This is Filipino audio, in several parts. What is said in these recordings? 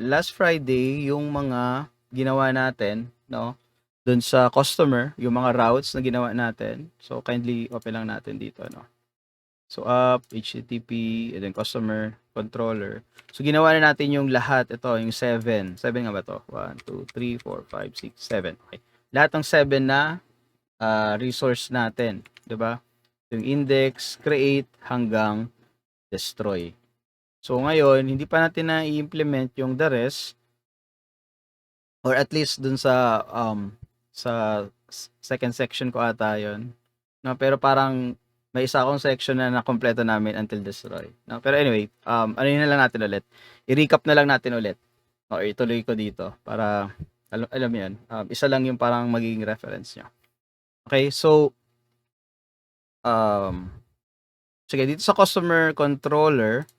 last Friday yung mga ginawa natin, no? Dun sa customer, yung mga routes na ginawa natin. So kindly open lang natin dito, no? So up, HTTP, and then customer, controller. So ginawa na natin yung lahat. Ito, yung 7. 7 nga ba to? 1, 2, 3, 4, 5, 6, 7. Okay. Lahat ng 7 na resource natin. 'Di ba? Yung index, create, hanggang destroy. So ngayon, hindi pa natin na-implement yung the rest, or at least dun sa second section ko ata yun. No, pero parang may isa akong section na nakompleto namin until destroy. No, pero anyway, ano yun na lang natin ulit. I-recap na lang natin ulit. O ituloy ko dito para alam mo yun. Isa lang yung parang magiging reference nyo. Okay, so sige, dito sa customer controller,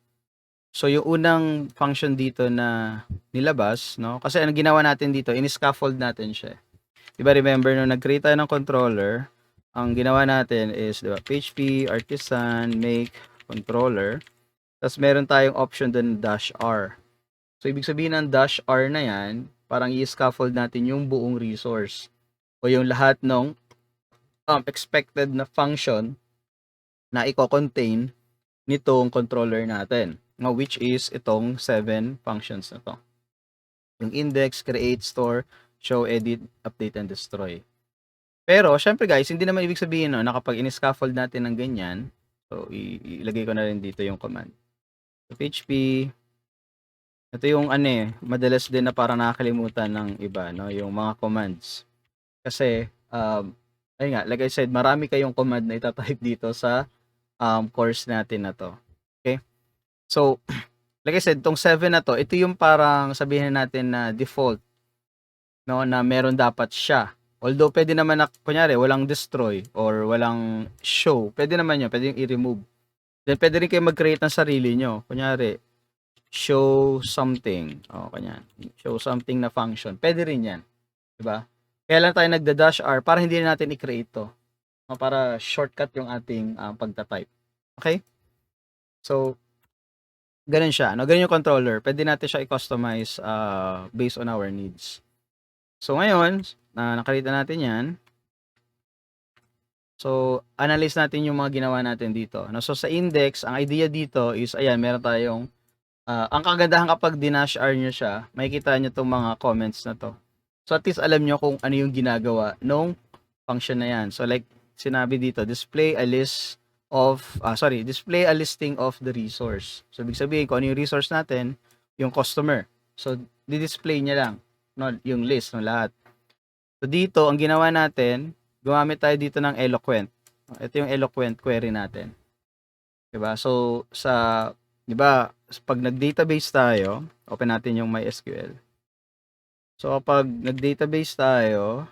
so yung unang function dito na nilabas, no? Kasi ang ginawa natin dito, in-scaffold natin siya. Diba, remember nung nag-create tayo ng controller, ang ginawa natin is, diba, PHP, artisan, make, controller. Tapos meron tayong option dun, -r. So, ibig sabihin ng -r na yan, parang i-scaffold natin yung buong resource. O yung lahat ng expected na function na i-contain nitong controller natin. Which is itong 7 functions na to. Yung index, create, store, show, edit, update, and destroy. Pero, syempre guys, hindi naman ibig sabihin no, na kapag in-scaffold natin ng ganyan, so ilagay ko na rin dito yung command. So, PHP, ito yung madalas din na parang nakakalimutan ng iba, no, yung mga commands. Kasi, ayun nga, like I said, marami kayong command na itatype dito sa course natin na to. Okay? So, like I said, tong 7 na to, ito yung parang sabihin natin na default, no, na meron dapat siya. Although pwede naman na kunyari walang destroy or walang show, pwede naman yun, pwede yung i-remove. Then pwede rin kayo mag-create ng sarili nyo. Kunyari, show something. O, kanyan. Show something na function. Pwede rin yan. Diba? Kaya lang tayo nagda-r para hindi na natin i-create to. No, para shortcut yung ating pagta-type. Okay? So, ganun siya. No? Ganun yung controller. Pwede natin siya i-customize based on our needs. So, ngayon, nakalita natin yan. So, analyze natin yung mga ginawa natin dito. No? So, sa index, ang idea dito is, ayan, meron tayong, ang kagandahan kapag dinash-r nyo siya, makikita nyo itong mga comments na to. So, at least alam nyo kung ano yung ginagawa nung function na yan. So, like, sinabi dito, display a listing of the resource. So, ibig sabihin, kung ano yung resource natin, yung customer. So, di-display niya lang, no, yung list ng lahat. So, dito, ang ginawa natin, gumamit tayo dito ng Eloquent. Ito yung Eloquent query natin. Diba? So, diba, pag nag-database tayo, open natin yung MySQL. So, kapag nag-database tayo,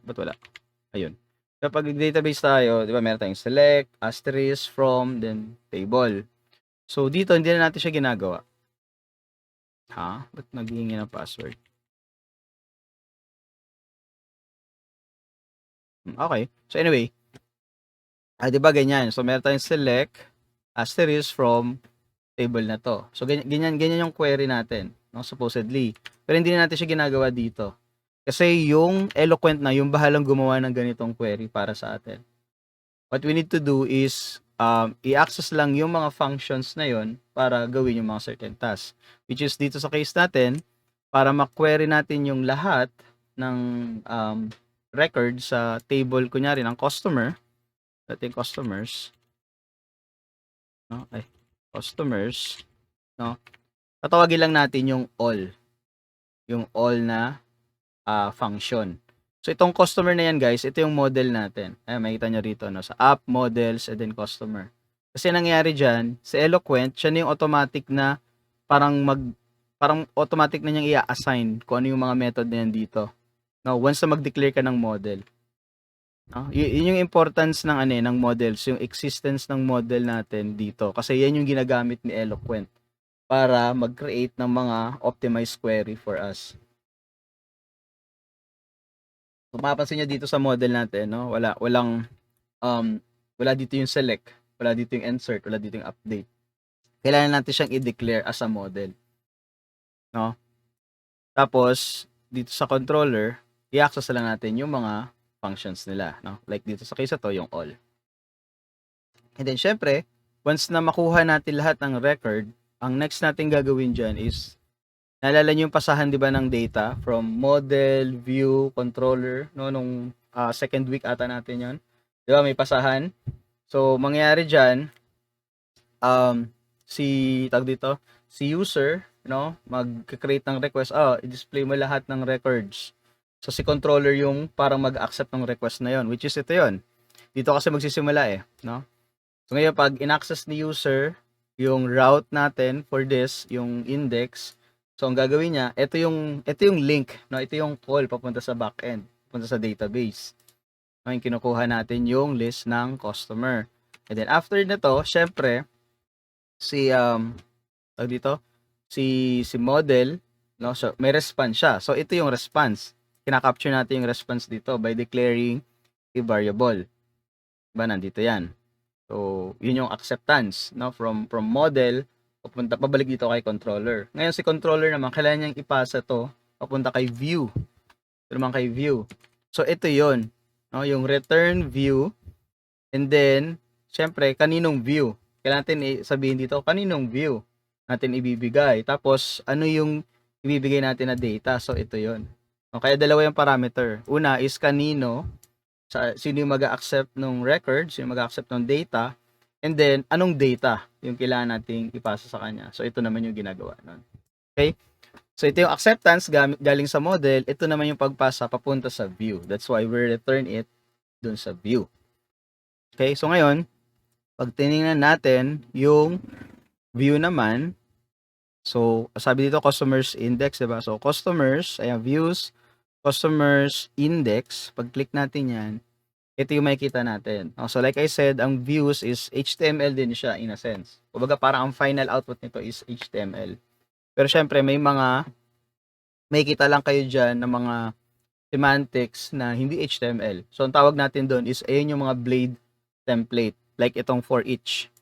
ba't wala? Ayun. Kapag nag-database tayo, diba, meron tayong select, asterisk, from, then table. So, dito, hindi na natin siya ginagawa. Ba't naghihingi ng password? Okay. So, anyway, diba ganyan? So, meron tayong select, asterisk, from, table na to. So, ganyan yung query natin, no? Supposedly. Pero hindi na natin siya ginagawa dito. Kasi yung Eloquent na, yung bahalang gumawa ng ganitong query para sa atin. What we need to do is, i-access lang yung mga functions na yon para gawin yung mga certain tasks. Which is dito sa case natin, para ma-query natin yung lahat ng record sa table, kunyari, ng customer, ating customers, no? Customers, no? Tatawagin lang natin yung all na function. So itong customer na yan guys, ito yung model natin. Makita nyo rito, no? Sa app, models, and then customer. Kasi nangyari dyan, sa Eloquent, siya na yung automatic na parang automatic na niyang i-assign kung ano yung mga method na yan dito. No, once na mag-declare ka ng model. No? Yun yung importance ng ng models, yung existence ng model natin dito. Kasi yan yung ginagamit ni Eloquent para mag-create ng mga optimized query for us. Kung mapapansin niyo dito sa model natin, no, wala dito yung select, wala dito yung insert, wala dito yung update. Kailangan natin siyang i-declare as a model. no? Tapos, dito sa controller, i-access lang natin yung mga functions nila, no? Like dito sa case na to, yung all. And then, syempre, once na makuha natin lahat ng record, ang next natin gagawin dyan is, naalala nyo yung pasahan, di ba, ng data from model, view, controller, no? Nung second week ata natin yon, di ba, may pasahan. So, mangyayari dyan, tag dito, si user, no, mag-create ng request, i-display mo lahat ng records. So, si controller yung parang mag-accept ng request na yon, which is ito yon. Dito kasi magsisimula no? So, ngayon, pag in-access ni user, yung route natin for this, yung index, so, ang gagawin niya, ito yung link, no? Ito yung call papunta sa backend, papunta sa database. No? Yung kinukuha natin yung list ng customer. And then, after nito, syempre, dito, si model, no? So, may response siya. So, ito yung response. Kina-capture natin yung response dito by declaring a variable. Diba, nandito yan. So, yun yung acceptance, no? From model, pabalik dito kay controller. Ngayon, si controller naman, kailangan niyang ipasa to, papunta kay view. Ito naman kay view. So, ito yun, no? Yung return view, and then, syempre, kaninong view? Kailangan natin sabihin dito, kaninong view natin ibibigay. Tapos, ano yung ibibigay natin na data? So, ito yun. O, kaya dalawa yung parameter. Una is kanino, sino yung mag-accept ng records, sino yung mag-accept ng data, and then, anong data yung kailangan nating ipasa sa kanya. So, ito naman yung ginagawa nun. Okay? So, ito yung acceptance galing sa model. Ito naman yung pagpasa papunta sa view. That's why we return it dun sa view. Okay? So, ngayon, pag tinignan natin yung view naman, so, sabi dito, customers index, diba? So, customers, ayan, views, customers index, pag-click natin yan, ito yung makikita natin. So, like I said, ang views is HTML din siya in a sense. Kumbaga, parang ang final output nito is HTML. Pero, syempre, makikita lang kayo dyan ng mga semantics na hindi HTML. So, ang tawag natin doon is, ayun yung mga blade template. Like itong for each.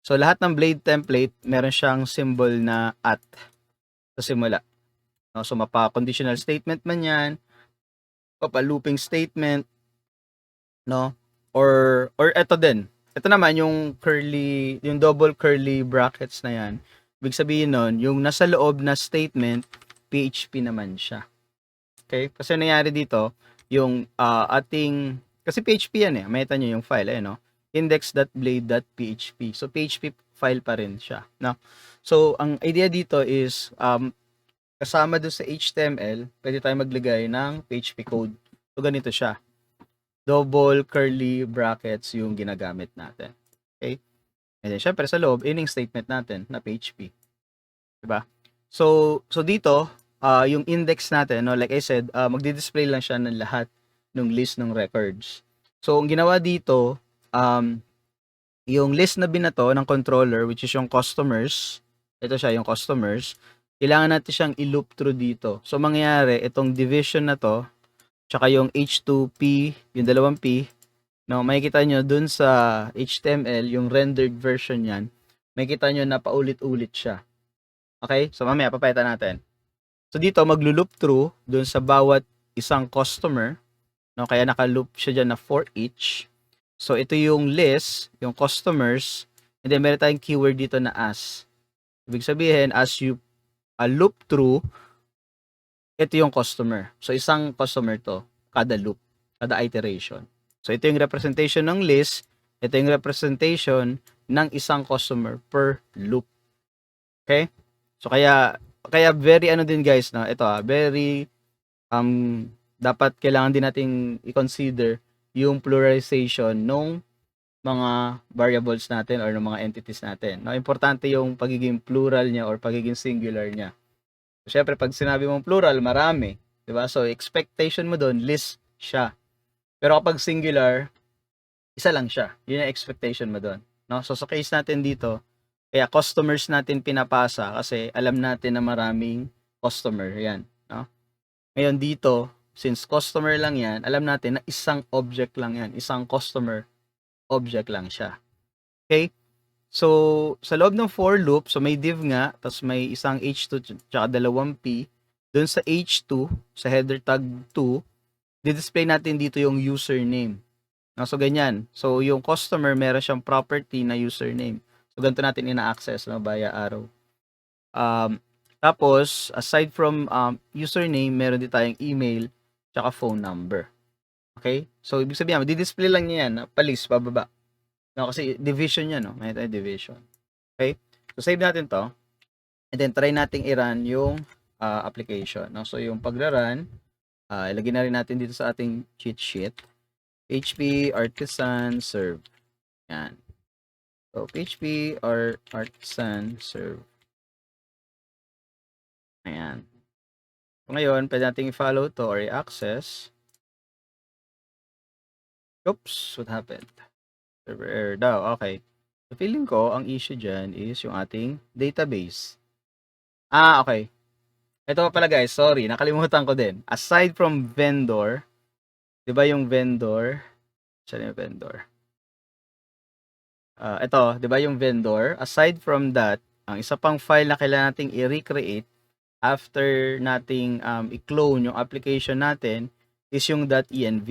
So, lahat ng blade template, meron siyang symbol na at sa simula. No? So, mapa-conditional statement man yan, mapa-looping statement, no? Or eto din. Ito naman, yung double curly brackets na yan. Ibig sabihin nun, yung nasa loob na statement, PHP naman siya. Okay? Kasi nangyari dito, yung kasi PHP yan makita nyo yung file, no? Index.blade.php. So, PHP file pa rin siya, no? So, ang idea dito is, kasama doon sa HTML, pwede tayo maglagay ng PHP code. So, ganito siya. Double curly brackets yung ginagamit natin. Okay? And then, syempre, sa loob, inning statement natin na PHP. Diba? So dito, yung index natin, no, like I said, magdi-display lang siya ng lahat ng list ng records. So, ang ginawa dito, yung list na binato ng controller, which is yung customers, ito siya, yung customers, kailangan natin siyang i-loop through dito. So, mangyayari, itong division na to, tsaka yung H2P, yung dalawang P, no, makikita nyo dun sa HTML, yung rendered version yan, makikita nyo na paulit-ulit siya. Okay? So, mamaya, papayatan natin. So, dito, maglo-loop through dun sa bawat isang customer, no, kaya naka-loop siya dyan na for each. So, ito yung list, yung customers, and then meron tayong keyword dito na as. Ibig sabihin, as you loop through, ito yung customer. So, isang customer to, kada loop, kada iteration. So, ito yung representation ng list, ito yung representation ng isang customer per loop. Okay? So, kaya very din guys, no? Ito very dapat kailangan din nating i-consider yung pluralization ng mga variables natin or ng mga entities natin. No, importante yung pagiging plural niya or pagiging singular niya. So, syempre, pag sinabi mong plural, marami. 'Di ba? So, expectation mo doon, list siya. Pero kapag singular, isa lang siya. Yun yung expectation mo doon. No? So, sa case natin dito, kaya customers natin pinapasa kasi alam natin na maraming customer. Yan. No? Ngayon dito, since customer lang yan, alam natin na isang object lang yan. Isang customer object lang siya. Okay? So, sa loob ng for loop, so may div nga, tapos may isang h2 tsaka dalawang p. Doon sa h2, sa header tag 2, di-display natin dito yung username. No, so, ganyan. So, yung customer, meron siyang property na username. So, ganito natin ina-access no, via arrow. Tapos, aside from username, meron din tayong email tsaka phone number. Okay? So, ibig sabihin, di-display lang niya yan, palis, pababa. No, kasi division yan, no? May tayo division. Okay? So, save natin to. And then, try nating i-run yung application. No? So, yung pagra-run, ilagay na rin natin dito sa ating cheat sheet. PHP artisan serve. Yan. So, PHP artisan serve. Ayan. So, ngayon, pwede natin i-follow to or i-access. Oops, what happened? Server error daw. Okay. So, feeling ko, ang issue dyan is yung ating database. Okay. Ito pa pala guys, sorry, nakalimutan ko din. Aside from vendor, 'di ba yung vendor? Saan yung vendor? Ito, 'di ba yung vendor? Aside from that, ang isa pang file na kailangan nating i-recreate after nating i-clone yung application natin is yung .env,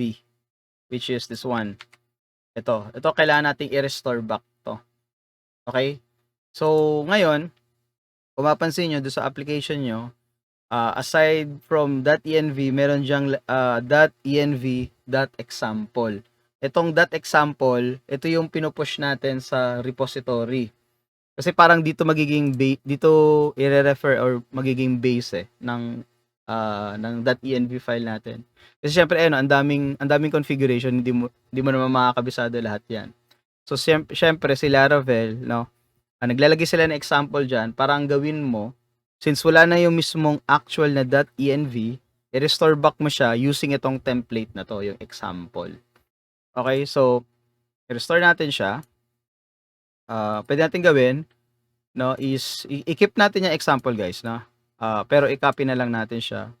which is this one. Ito kailangan nating i-restore back to. Okay? So, ngayon, kung mapansin nyo doon sa application nyo, aside from .env, meron diyang .env.example. Itong .example, ito yung pinupush natin sa repository. Kasi parang dito magiging dito i-refer or magiging base ng .env file natin. Kasi syempre ang daming configuration, hindi mo naman makakabisado lahat 'yan. So syempre si Laravel, no, naglalagay sila ng example diyan para ang gawin mo, since wala na yung mismong actual na .env, i-restore back mo siya using itong template na to, yung example. Okay, so i-restore natin siya. Pwede natin gawin, no, is i-keep natin yung example guys, no. Pero i-copy na lang natin siya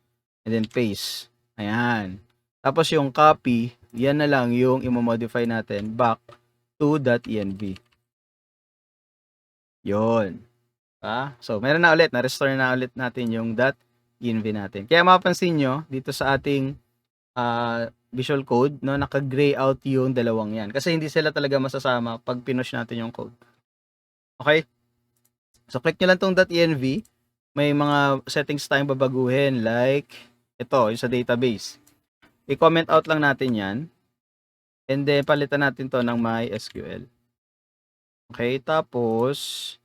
and then paste. Ayan. Tapos yung copy, yan na lang yung i-modify natin back to .env. Yon. So, meron na ulit, na-restore na ulit natin yung .env natin. Kaya mapapansin nyo, dito sa ating visual code, no, naka-gray out yung dalawang yan. Kasi hindi sila talaga masasama pag pinush natin yung code. Okay? So, click nyo lang tong .env. May mga settings tayong babaguhin like ito, yung sa database. I-comment out lang natin yan. And then, palitan natin to ng MySQL. Okay, tapos,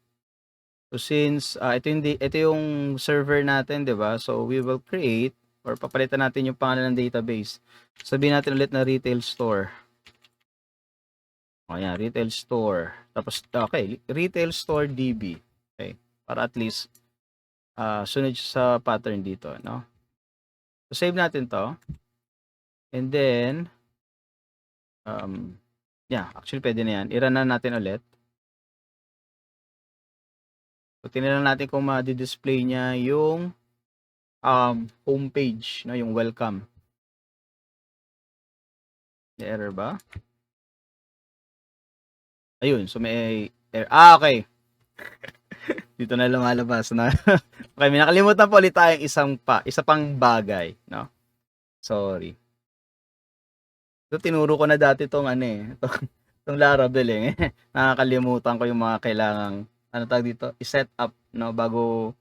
so since ito yung server natin, 'di ba? So we will create or papalitan natin yung pangalan ng database. Sabihin natin ulit na retail store. Ayan, retail store. Tapos okay, retail store DB. Okay, para at least sunod sa pattern dito, no? So save natin 'to. And then yeah, actually pwede na 'yan. I-run na natin ulit. So tingnan natin kung ma-display niya yung homepage, no, yung welcome. May error ba? Ayun, so may error. Okay. Dito na lumalabas na. Okay, may nakalimutan po ulit tayong isa pang bagay, no? Sorry. So tinuro ko na dati tong tong Laravel eh. Nakakalimutan ko yung mga kailangang tawag dito, i-set up, no, bago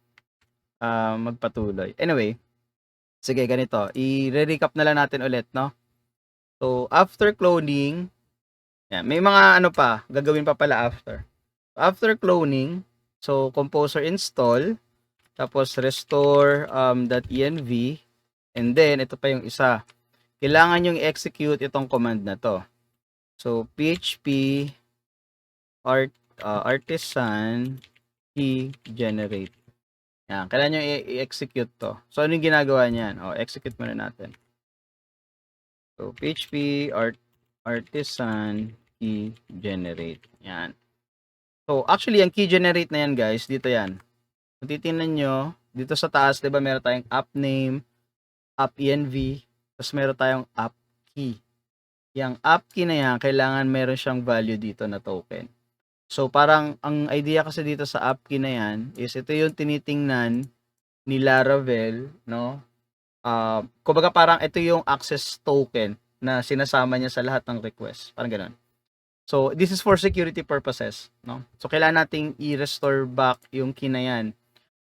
magpatuloy. Anyway, sige ganito, i-recap na lang natin ulit, no? So after cloning, yan, may mga gagawin pa pala after. After cloning, so composer install, tapos restore .env, and then ito pa yung isa. Kailangan yung i-execute itong command na to. So php artisan key generate. Yan, kailangan nyo i-execute to. So ano yung ginagawa niyan? Execute muna natin. So php artisan key generate. Yan. So actually ang key generate na yan guys, dito yan. Kung titingnan nyo, dito sa taas, di ba meron tayong app name, app env, tapos meron tayong app key. Yung app key na yan, kailangan meron siyang value dito na token. So, parang ang idea kasi dito sa app key na yan is ito yung tinitingnan ni Laravel, no? Kumbaga parang ito yung access token na sinasama niya sa lahat ng request. Parang gano'n. So, this is for security purposes, no? So, kailangan nating i-restore back yung key na yan.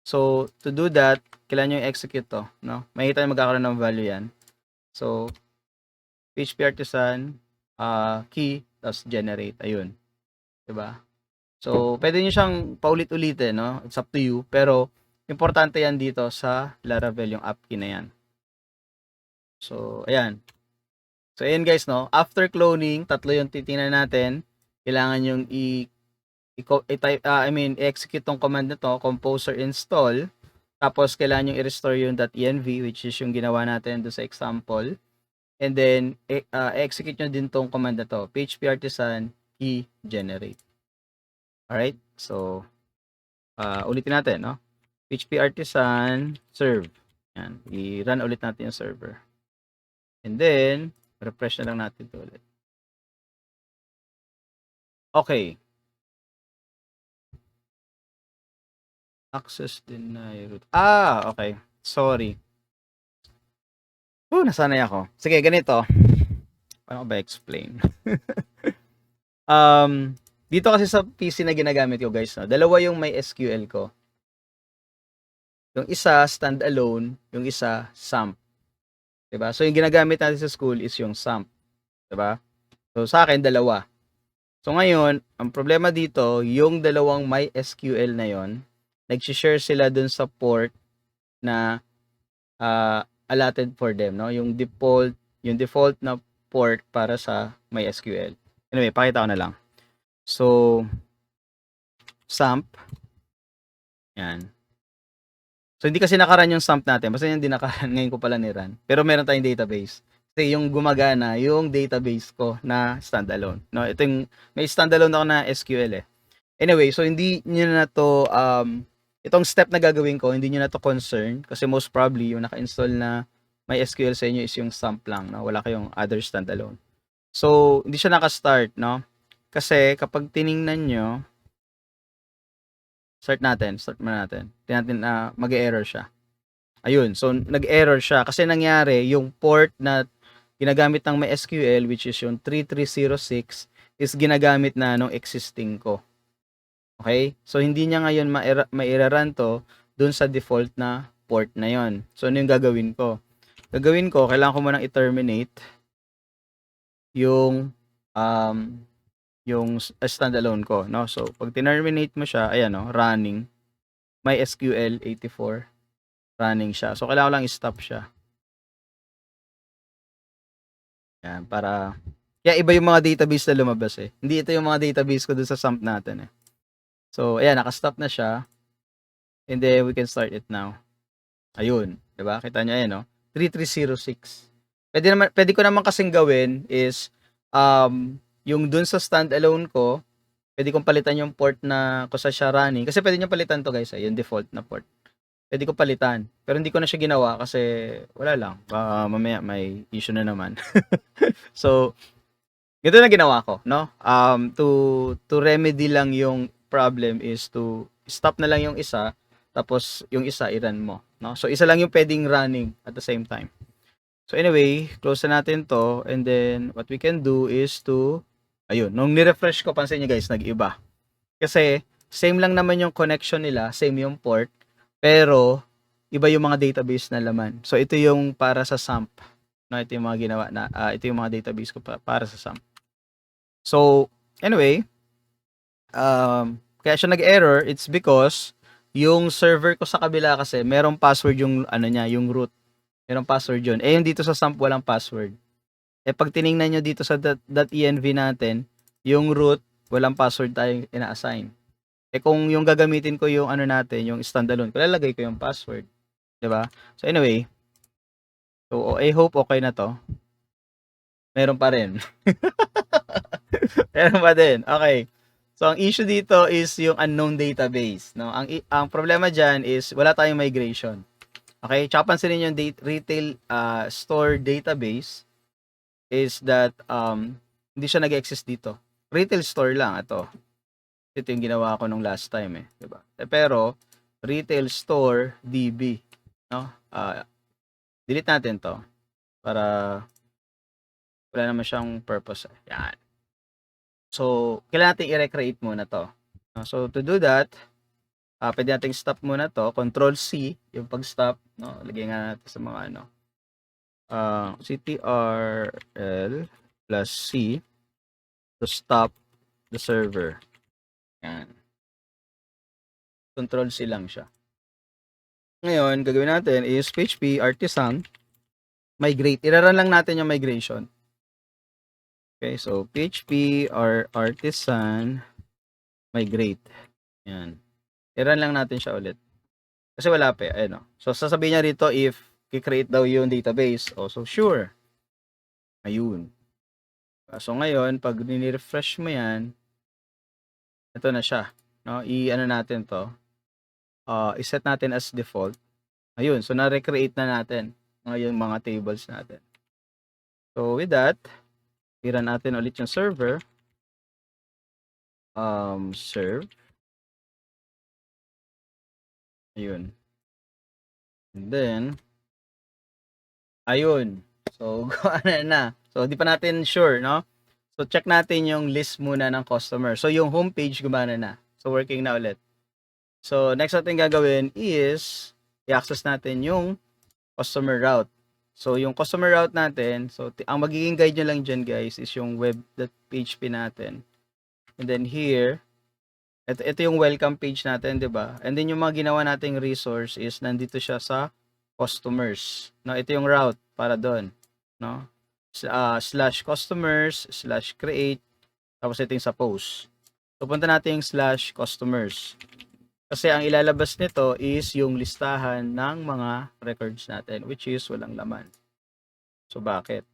So, to do that, kailangan nyo i-execute to, no? Makikita nyo magkakaroon ng value yan. So, PHP Artisan, key, tapos generate. Ayun. Diba? So, pwede nyo siyang paulit-ulitin, no? It's up to you. Pero, importante yan dito sa Laravel, yung app key na yan. So, ayan. So, ayan guys, no? After cloning, tatlo yung titingnan natin. Kailangan yung i-execute tong command na to, composer install. Tapos, kailangan yung i-restore yung .env, which is yung ginawa natin doon sa example. And then, execute nyo din tong command na to, php artisan key generate. Alright? So, ulitin natin, no? php artisan serve. Yan. I-run ulit natin yung server. And then, refresh na lang natin ito ulit. Okay. Access denied. Okay. Sorry. Nasanay ako. Sige, ganito. Paano ko ba explain? Dito kasi sa PC na ginagamit ko, guys, no? Dalawa yung may SQL ko. Yung isa, standalone. Yung isa, SAMP. Diba? So, yung ginagamit natin sa school is yung SAMP. Diba? So, sa akin, dalawa. So, ngayon, ang problema dito, yung dalawang may SQL na yon, nag-share sila dun sa port na allotted for them, no? Yung default na port para sa MySQL. Anyway, pakita ko na lang. So, SAMP. Yan. So, hindi kasi nakaran yung SAMP natin. Basta yung di nakaran, ngayon ko pala ni-run. Pero meron tayong database. Kasi yung gumagana, yung database ko na standalone. No? Ito yung, may standalone ako na SQL eh. Anyway, so hindi nyo na to, itong step na gagawin ko, hindi nyo na to concern. Kasi most probably, yung naka-install na MySQL sa inyo is yung SAMP lang. No? Wala kayong other standalone. So, hindi siya naka-start, no? Kasi kapag tiningnan nyo, start muna natin. Tingnan natin na mag-error siya. Ayun, so nag-error siya kasi nangyari yung port na ginagamit ng MySQL, which is yung 3306, is ginagamit na nung existing ko. Okay? So hindi niya ngayon ma-run to dun sa default na port na yon. So ano yung gagawin ko? Gagawin ko, kailangan ko munang i-terminate yung standalone ko, no? So pag terminate mo siya, ayan, no, running MySQL 84, running siya. So kailangan ko lang i-stop siya. Yan, para kaya iba yung mga database na lumabas eh. Hindi ito yung mga database ko dun sa SAMP natin eh. So ayan, naka-stop na siya. And then we can start it now. Ayun, 'di ba? Kita niyo ayan, no? 3306. Pwede ko naman kasing gawin is yung dun sa standalone ko, pwede kong palitan yung port na kung saan siya running. Kasi pwede nyo palitan to guys, yung default na port. Pwede ko palitan. Pero hindi ko na siya ginawa kasi wala lang. Mamaya may issue na naman. So, ganito na ginawa ko, no? To remedy lang yung problem is to stop na lang yung isa, tapos yung isa i-run mo, no? So, isa lang yung pwedeng running at the same time. So anyway, close na natin to, and then what we can do is to, ayun, nung ni-refresh ko, pansin nyo guys, nag-iba. Kasi same lang naman yung connection nila, same yung port, pero iba yung mga database na laman. So ito yung para sa SAMP. No, ito yung mga ginawa na, ito yung mga database ko para sa SAMP. So anyway, kaya siya nag-error, it's because yung server ko sa kabila kasi merong password yung ano niya, yung root. Merong password yun. Yung dito sa SAMP walang password. Pag tiningnan nyo dito sa .env natin, yung root, walang password tayong ina-assign. Kung yung gagamitin ko yung ano natin, yung standalone, lalagay ko yung password. 'Di ba? So anyway, so I hope okay na to. Meron pa rin. Meron pa din. Okay. So ang issue dito is yung unknown database, no? Ang problema diyan is wala tayong migration. Okay, tsaka pansinin yung retail store database is that hindi siya nag-exist dito. Retail store lang ito. Ito yung ginawa ko nung last time, diba? Pero retail store DB, no? Delete natin 'to para wala naman siyang purpose. Yan. So, kailangan natin i-recreate muna 'to. So, to do that, pwede nating stop muna 'to, Control C, yung pag-stop, no? Lagyan nga natin sa mga ano, CTRL plus C to stop the server. Yan. Control C lang siya. Ngayon, gagawin natin is PHP artisan migrate. Ira-run lang natin yung migration. Okay, so PHP artisan migrate. Yan. I-run lang natin siya ulit. Kasi wala pa, ayun, no? So, sasabihin niya rito if i-create daw yung database. So sure. Ayun. So, ngayon, pag ni-refresh mo yan, ito na siya. No? I-ano natin to. I-set natin as default. Ayun. So, na-recreate na natin yung mga tables natin. So, with that, i-run natin ulit yung server. Serve. Ayun. And then, ayun. So, ano na. So, di pa natin sure, no? So, check natin yung list muna ng customer. So, yung homepage gumana na. So, working na ulit. So, next natin gagawin is i-access natin yung customer route. So, yung customer route natin, so, ang magiging guide nyo lang dyan, guys, is yung web.php natin. And then here, ito yung welcome page natin, di ba? And then yung mga ginawa nating resource is nandito siya sa customers. No, ito yung route para doon, no? Slash customers, slash create, tapos ito yung sa post. So, punta natin yung slash customers. Kasi ang ilalabas nito is yung listahan ng mga records natin, which is walang laman. So, bakit?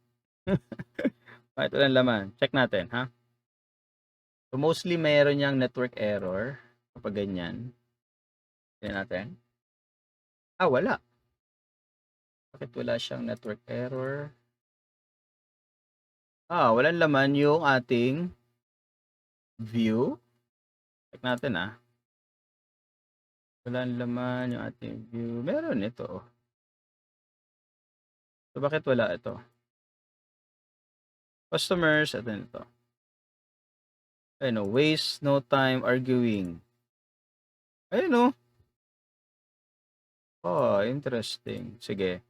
Bakit walang laman? Check natin, ha? So, mostly mayroon yung network error kapag ganyan. Tignan natin. Wala. Bakit wala siyang network error? Walang laman yung ating view. Check natin, Walang laman yung ating view. Meron ito. So, bakit wala ito? Customers, at then ito. Ayun, waste no time arguing. Ayun, interesting. Sige.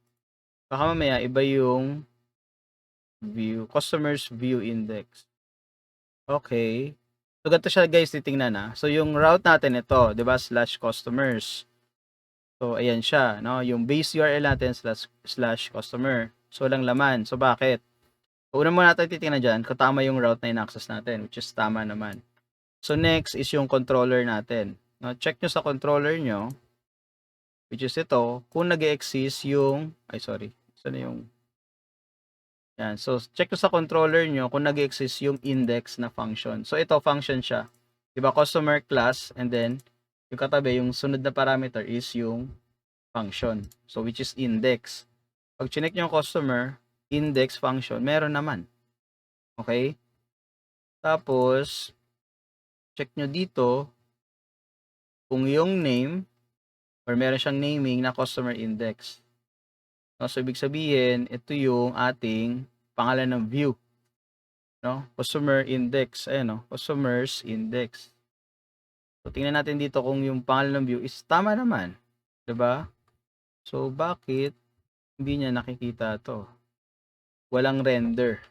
Baka mamaya iba yung view, customers view index. Okay. So, ganito siya, guys, titingnan, So, yung route natin ito, 'di ba? Slash customers. So, ayan siya, no? Yung base URL natin slash customer. So, walang laman. So, bakit? Una muna natin titingnan dyan kung tama yung route na in-access natin, which is tama naman. So, next is yung controller natin. No? Check nyo sa controller nyo, which is ito, kung nag-exist yung, saan yung, yan. So, check nyo sa controller nyo kung nag-exist yung index na function. So, ito, function siya. Diba, customer class, and then, yung katabi, yung sunod na parameter is yung function. So, which is index. Pag chinek nyo yung customer, index function, meron naman. Okay? Tapos, check nyo dito, kung yung name, or meron siyang naming na customer index. No? So, ibig sabihin, ito yung ating pangalan ng view. No? Customer index. Ayan, no? Customers index. So, tingnan natin dito kung yung pangalan ng view is tama naman. Diba? So, bakit hindi niya nakikita to? Walang render.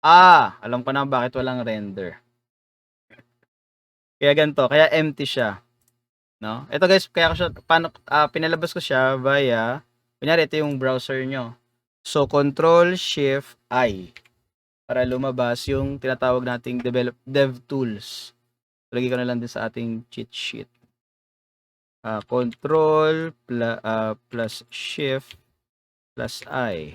Alam ko na bakit walang render. Kaya ganito, kaya empty siya. No? Ito guys, kaya ko siya, pinalabas ko siya via, kunyari ito yung browser nyo. So, Control Shift I para lumabas yung tinatawag nating DevTools. Lagay ko na lang din sa ating cheat sheet. Control plus Shift plus I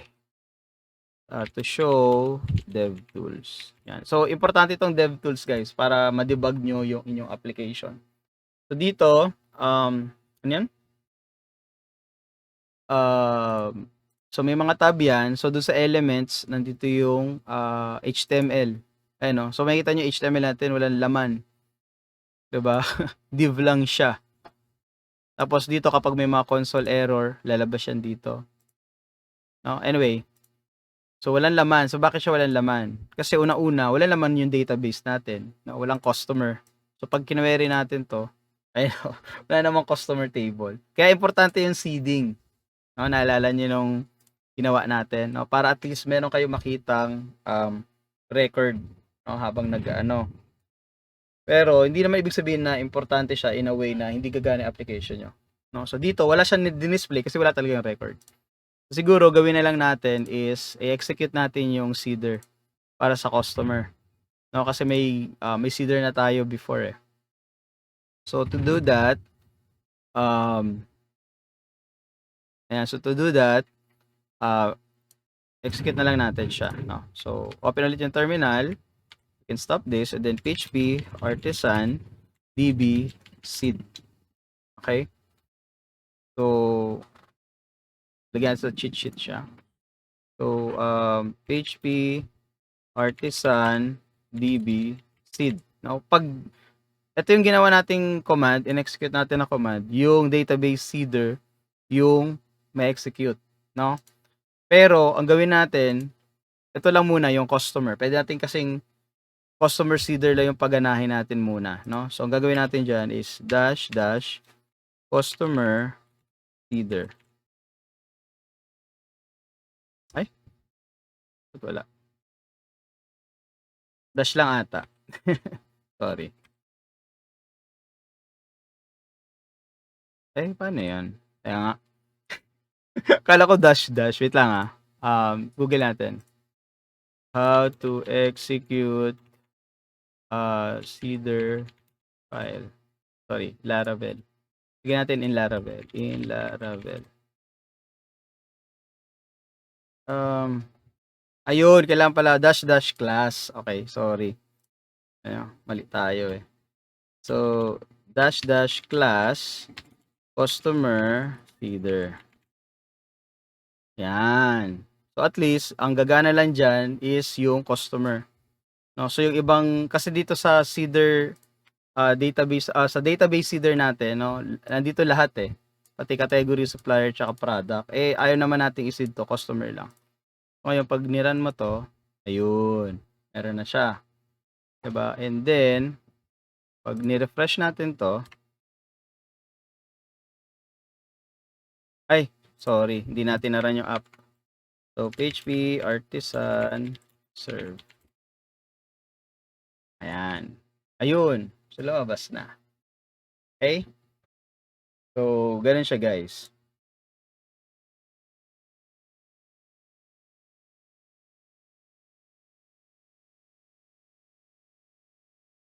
to show DevTools. Yan. So, importante itong DevTools guys para ma-debug nyo yung inyong application. So, dito, ano yan? So, may mga tab yan. So, doon sa elements, nandito yung HTML. Ayun, no? So, makikita nyo HTML natin, walang laman. 'Di ba? Div lang siya. Tapos dito kapag may mga console error, lalabas yan dito. No? Anyway, so walang laman. So bakit siya walang laman? Kasi una-una, walang laman yung database natin. No? Walang customer. So pag kinweri natin to, ayun, wala namang customer table. Kaya importante yung seeding. No? Naalala niyo nung ginawa natin, no? Para at least meron kayong makitang record, no? Habang nag-ano. Pero hindi naman ibig sabihin na importante siya in a way na hindi gagana yung application nyo. No? So dito, wala siyang display kasi wala talagang record. Siguro gawin na lang natin is i-execute natin yung seeder para sa customer. No? Kasi may seeder na tayo before eh. So to do that, so to do that, execute na lang natin siya. No? So open ulit yung terminal. You can stop this and then php artisan db seed. Okay? So lagyan sa cheat sheet siya. So php artisan db seed. Now, pag ito yung ginawa nating command, in-execute natin na command, yung database seeder yung may execute, no? Pero ang gawin natin, ito lang muna yung customer. Pwede natin kasing customer seeder lang yung paganahin natin muna, no? So ang gagawin natin diyan is dash customer seeder. Ay, wala. Dash lang ata. Sorry. Paano yan? Kaya nga. Kala ko dash. Wait lang Google natin. How to execute seeder file. Sorry, Laravel. Sige natin in Laravel. Ayun, kailangan pala dash class. Okay, sorry. Ayun, mali tayo eh. So, dash class customer feeder. Yan. So, at least, ang gagana lang dyan is yung customer. No? So, yung ibang, kasi dito sa seeder database, sa database seeder natin, no? Nandito lahat eh. Pati category, supplier, tsaka product. Ayaw naman nating iseed to, customer lang. Ngayon, pag niran mo to, ayun, meron na siya. Diba? And then, pag ni-refresh natin to, sorry, hindi natin na-run yung app. So, php artisan serve. Ayan. Ayun. So, lumabas na. Okay? So, ganun siya guys.